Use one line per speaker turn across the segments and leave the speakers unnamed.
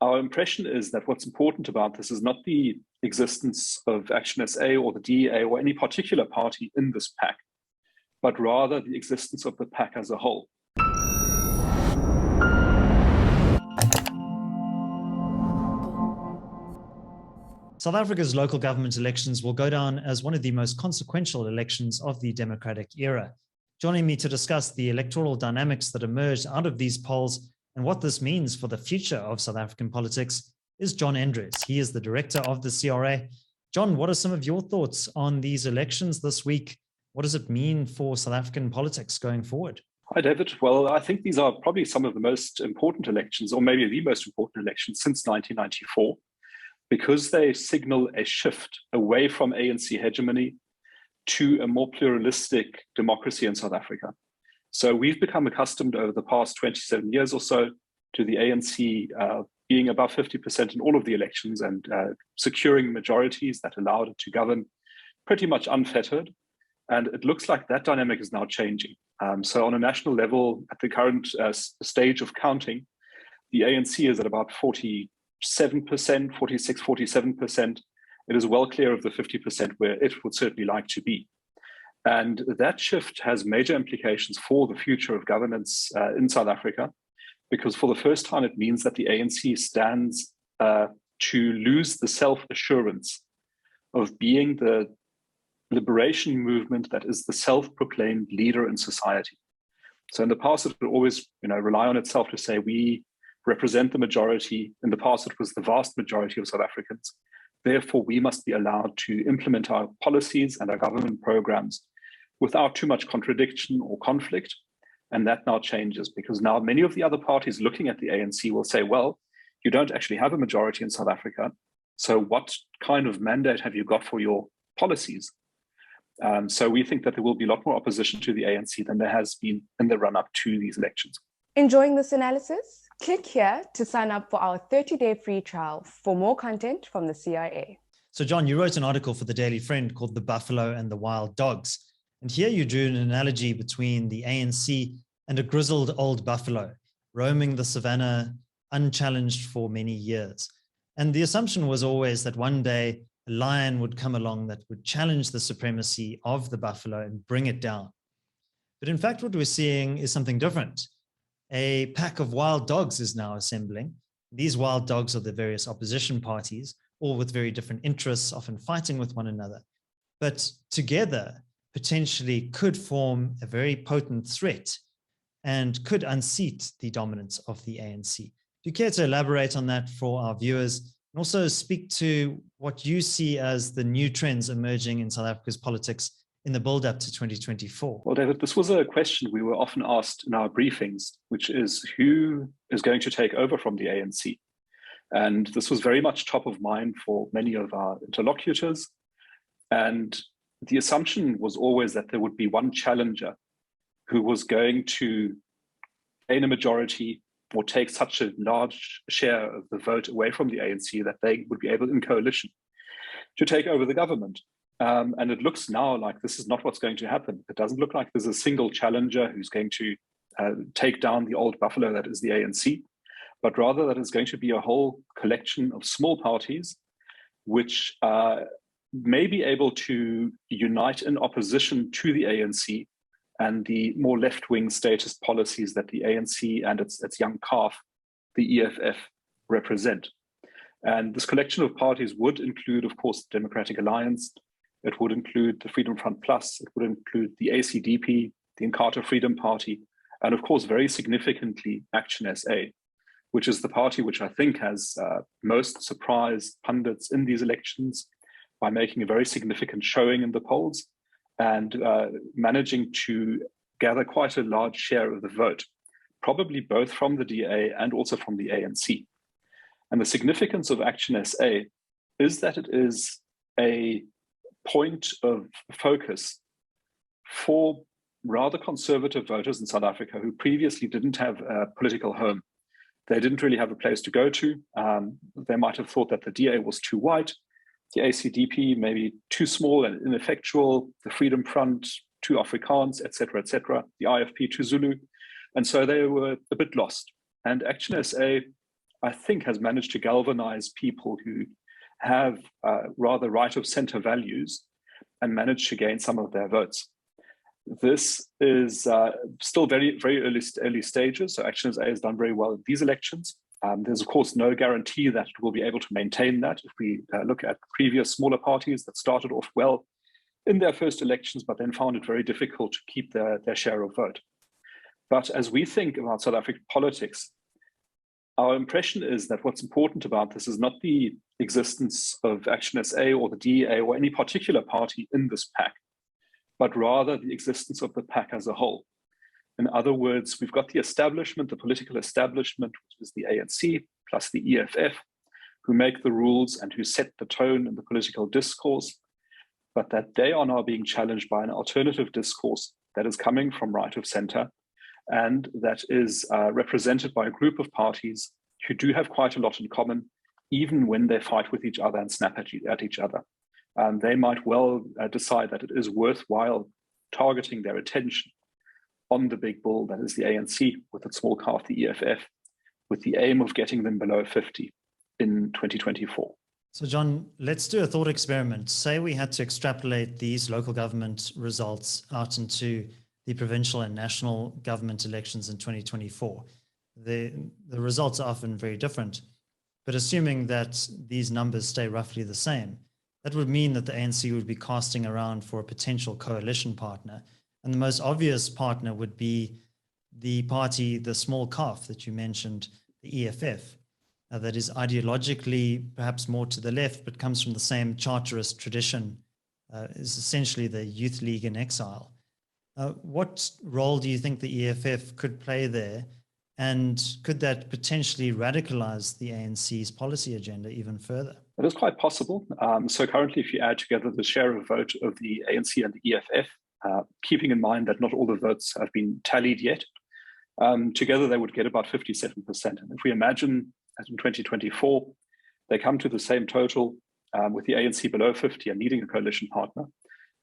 our impression is that what's important about this is not the existence of Action SA or the DEA or any particular party in this pack, but rather the existence of the pack as a whole.
South Africa's local government elections will go down as one of the most consequential elections of the democratic era. Joining me to discuss the electoral dynamics that emerged out of these polls and what this means for the future of South African politics is John Endres. He is the director of the CRA. John, what are some of your thoughts on these elections this week? What does it mean for South African politics going forward?
Hi, David. Well, I think these are probably some of the most important elections, or maybe the most important elections since 1994, because they signal a shift away from ANC hegemony to a more pluralistic democracy in South Africa. So we've become accustomed over the past 27 years or so to the ANC being above 50% in all of the elections and securing majorities that allowed it to govern pretty much unfettered. And it looks like that dynamic is now changing. So on a national level, at the current stage of counting, the ANC is at about 47%, 46, 47%. It is well clear of the 50% where it would certainly like to be. And that shift has major implications for the future of governance in South Africa, because for the first time, it means that the ANC stands to lose the self-assurance of being the liberation movement that is the self-proclaimed leader in society. So in the past, it would always rely on itself to say, we represent the majority. In the past, it was the vast majority of South Africans. Therefore, we must be allowed to implement our policies and our government programs without too much contradiction or conflict. And that now changes, because now many of the other parties looking at the ANC will say, well, you don't actually have a majority in South Africa. So what kind of mandate have you got for your policies? So we think that there will be a lot more opposition to the ANC than there has been in the run-up to these elections.
Enjoying this analysis? Click here to sign up for our 30-day free trial for more content from the CIA.
So John, you wrote an article for the Daily Friend called The Buffalo and the Wild Dogs. And here you drew an analogy between the ANC and a grizzled old buffalo roaming the savannah unchallenged for many years. And the assumption was always that one day a lion would come along that would challenge the supremacy of the buffalo and bring it down. But in fact, what we're seeing is something different. A pack of wild dogs is now assembling. These wild dogs are the various opposition parties, all with very different interests, often fighting with one another, but together potentially could form a very potent threat and could unseat the dominance of the ANC. Do you care to elaborate on that for our viewers, and also speak to what you see as the new trends emerging in South Africa's politics in the build-up to 2024?
Well, David, this was a question we were often asked in our briefings, which is who is going to take over from the ANC? And this was very much top of mind for many of our interlocutors. And the assumption was always that there would be one challenger who was going to gain a majority or take such a large share of the vote away from the ANC that they would be able, in coalition, to take over the government. And it looks now like this is not what's going to happen. It doesn't look like there's a single challenger who's going to take down the old buffalo that is the ANC, but rather that it's going to be a whole collection of small parties which may be able to unite in opposition to the ANC and the more left-wing statist policies that the ANC and its young calf, the EFF, represent. And this collection of parties would include, of course, the Democratic Alliance. It would include the Freedom Front Plus. It would include the ACDP, the Inkatha Freedom Party, and of course, very significantly, Action SA, which is the party which I think has most surprised pundits in these elections by making a very significant showing in the polls and managing to gather quite a large share of the vote, probably both from the DA and also from the ANC. And the significance of Action SA is that it is a point of focus for rather conservative voters in South Africa who previously didn't have a political home. They didn't really have a place to go to. They might have thought that the DA was too white, the ACDP maybe too small and ineffectual, the Freedom Front too Afrikaans, etc., the IFP too Zulu. And so they were a bit lost. And Action SA I think, has managed to galvanize people who have rather right of center values and managed to gain some of their votes. This is still very, very early stages. So Action SA has done very well in these elections. There's, of course, no guarantee that it will be able to maintain that. If we look at previous smaller parties that started off well in their first elections, but then found it very difficult to keep their share of vote. But as we think about South African politics, our impression is that what's important about this is not the existence of Action SA or the DEA or any particular party in this pack, but rather the existence of the pack as a whole. In other words, we've got the establishment, the political establishment, which is the ANC plus the EFF, who make the rules and who set the tone in the political discourse, but that they are now being challenged by an alternative discourse that is coming from right of center, and that is represented by a group of parties who do have quite a lot in common, even when they fight with each other and snap at each other. They might well decide that it is worthwhile targeting their attention on the big bull that is the ANC with its small calf, the EFF, with the aim of getting them below 50 in 2024.
So John, let's do a thought experiment. Say we had to extrapolate these local government results out into the provincial and national government elections in 2024. The results are often very different, but assuming that these numbers stay roughly the same, that would mean that the ANC would be casting around for a potential coalition partner. And the most obvious partner would be the party, the small calf that you mentioned, the EFF, that is ideologically perhaps more to the left, but comes from the same Charterist tradition, is essentially the Youth League in exile. What role do you think the EFF could play there? And could that potentially radicalize the ANC's policy agenda even further?
It is quite possible. So currently, if you add together the share of vote of the ANC and the EFF, keeping in mind that not all the votes have been tallied yet, together they would get about 57%. And if we imagine that in 2024, they come to the same total with the ANC below 50 and needing a coalition partner,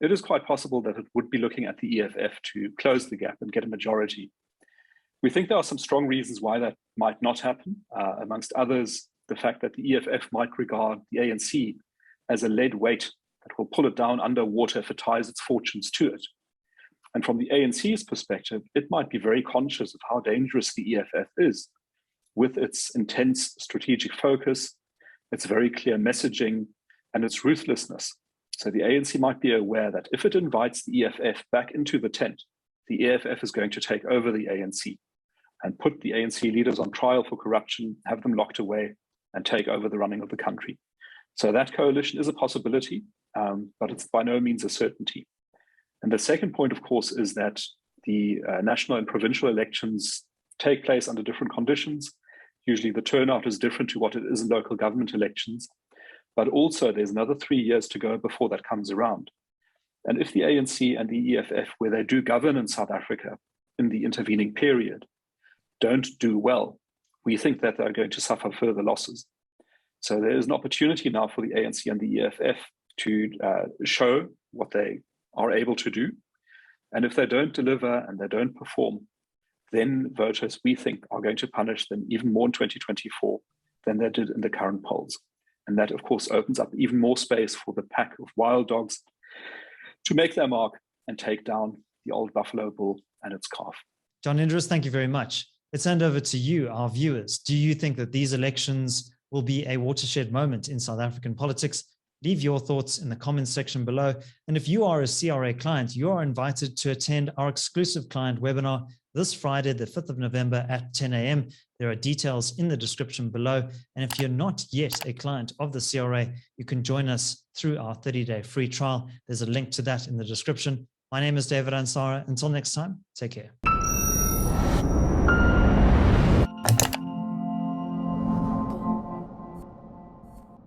it is quite possible that it would be looking at the EFF to close the gap and get a majority. We think there are some strong reasons why that might not happen. Amongst others, the fact that the EFF might regard the ANC as a lead weight that will pull it down underwater if it ties its fortunes to it. And from the ANC's perspective, it might be very conscious of how dangerous the EFF is, with its intense strategic focus, its very clear messaging, and its ruthlessness. So the ANC might be aware that if it invites the EFF back into the tent, the EFF is going to take over the ANC and put the ANC leaders on trial for corruption, have them locked away, and take over the running of the country. So that coalition is a possibility, but it's by no means a certainty. And the second point, of course, is that the national and provincial elections take place under different conditions. Usually the turnout is different to what it is in local government elections, but also there's another 3 years to go before that comes around. And if the ANC and the EFF, where they do govern in South Africa in the intervening period, don't do well, we think that they're going to suffer further losses. So there is an opportunity now for the ANC and the EFF to show what they are able to do. And if they don't deliver and they don't perform, then voters, we think, are going to punish them even more in 2024 than they did in the current polls. And that, of course, opens up even more space for the pack of wild dogs to make their mark and take down the old buffalo bull and its calf.
John Endres, thank you very much. Let's hand over to you, our viewers. Do you think that these elections will be a watershed moment in South African politics? Leave your thoughts in the comments section below. And if you are a CRA client, you are invited to attend our exclusive client webinar this Friday, the 5th of November at 10 a.m. There are details in the description below. And if you're not yet a client of the CRA, you can join us through our 30-day free trial. There's a link to that in the description. My name is David Ansara. Until next time, take care.